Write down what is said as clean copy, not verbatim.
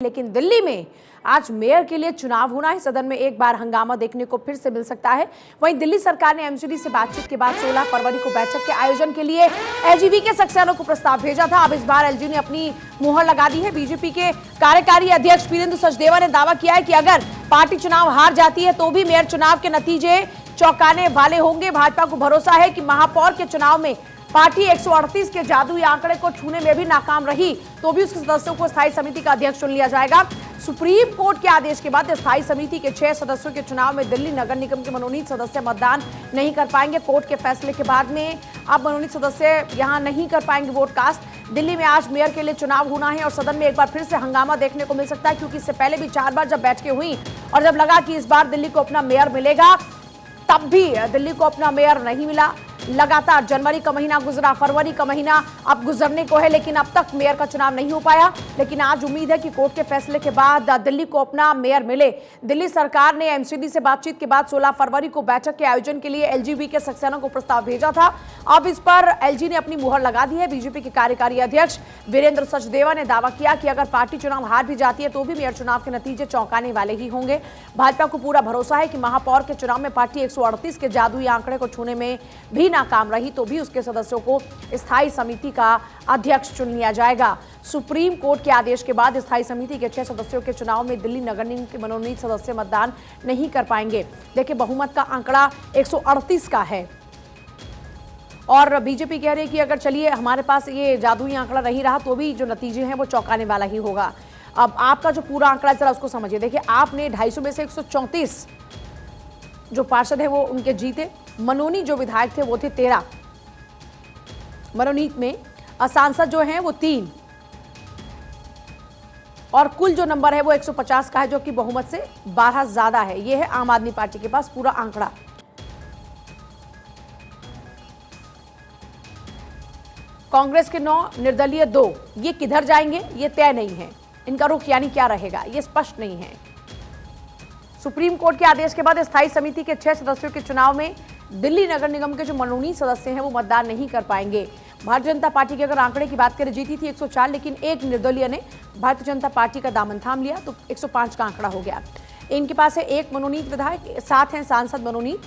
लेकिन दिल्ली में आज मेयर के लिए चुनाव होना है। सदन में एक बार हंगामा देखने को फिर से मिल सकता है। वहीं दिल्ली सरकार ने एमसीडी से बातचीत के बाद 16 फरवरी को बैठक के आयोजन के लिए एलजीवी के सक्सेना को प्रस्ताव भेजा था। अब इस बार एलजी ने अपनी मुहर लगा दी है। बीजेपी के कार्यकारी अध्यक्ष वीरेंद्र सचदेवा ने दावा किया है कि अगर पार्टी चुनाव हार जाती है तो भी मेयर चुनाव के नतीजे चौंकाने वाले होंगे। भाजपा को भरोसा है कि महापौर के चुनाव में पार्टी 138 के जादुई आंकड़े को छूने में भी नाकाम रही तो भी उसके सदस्यों को स्थायी समिति का अध्यक्ष चुन लिया जाएगा। सुप्रीम कोर्ट के आदेश के बाद स्थायी समिति के 6 सदस्यों के चुनाव में दिल्ली नगर निगम के मनोनीत सदस्य मतदान नहीं कर पाएंगे। कोर्ट के फैसले के बाद में अब मनोनीत सदस्य यहां नहीं कर पाएंगे वोट कास्ट। दिल्ली में आज मेयर के लिए चुनाव होना है और सदन में एक बार फिर से हंगामा देखने को मिल सकता है, क्योंकि इससे पहले भी 4 बार जब बैठकें हुई और जब लगा कि इस बार दिल्ली को अपना मेयर मिलेगा, तब भी दिल्ली को अपना मेयर नहीं मिला। लगातार जनवरी का महीना गुजरा, फरवरी का महीना अब गुजरने को है, लेकिन अब तक मेयर का चुनाव नहीं हो पाया। लेकिन आज उम्मीद है कि कोर्ट के फैसले के बाद दिल्ली को अपना मेयर मिले। दिल्ली सरकार ने एमसीडी से बातचीत के बाद 16 फरवरी को बैठक के आयोजन के लिए एलजीवी के सक्सेना को प्रस्ताव भेजा था। अब इस पर एलजी ने अपनी मुहर लगा दी है। बीजेपी के कार्यकारी अध्यक्ष वीरेंद्र सचदेवा ने दावा किया कि अगर पार्टी चुनाव हार भी जाती है तो भी मेयर चुनाव के नतीजे चौंकाने वाले ही होंगे। भाजपा को पूरा भरोसा है कि महापौर के चुनाव में पार्टी 138 के जादुई आंकड़े को छूने में भी नाकाम रही तो भी उसके सदस्यों को स्थायी समिति का अध्यक्ष चुन लिया जाएगा। सुप्रीम कोर्ट के आदेश के बाद स्थायी समिति के 6 सदस्यों के चुनाव में दिल्ली नगर निगम के मनोनीत सदस्य मतदान नहीं कर पाएंगे। देखिए, बहुमत का आंकड़ा 138 का है और बीजेपी कह रही है कि अगर चलिए हमारे पास ये जादुई आंकड़ा नहीं रहा तो भी जो नतीजे हैं वो चौंकाने वाला ही होगा। अब आपका जो पूरा आंकड़ा जरा उसको समझिए। देखिए, आपने 250 में से 134 जो पार्षद है वो उनके जीते। मनोनीत जो विधायक थे वो थे 13, मनोनीत में सांसद जो हैं वो 3 और कुल जो नंबर है वो 150 का है, जो कि बहुमत से 12 ज्यादा है। ये है आम आदमी पार्टी के पास पूरा आंकड़ा। कांग्रेस के 9, निर्दलीय 2। ये किधर जाएंगे ये तय नहीं है। इनका रुख यानी क्या रहेगा ये स्पष्ट नहीं है। सुप्रीम कोर्ट के आदेश के बाद स्थायी समिति के 6 सदस्यों के चुनाव में दिल्ली नगर निगम के जो मनोनीत सदस्य हैं वो मतदान नहीं कर पाएंगे। भारतीय जनता पार्टी के अगर आंकड़े की बात करें, जीती थी 104, लेकिन एक निर्दलीय ने भारतीय जनता पार्टी का दामन थाम लिया तो 105 का आंकड़ा हो गया। इनके पास है 1 मनोनीत विधायक, 7 हैं सांसद मनोनीत।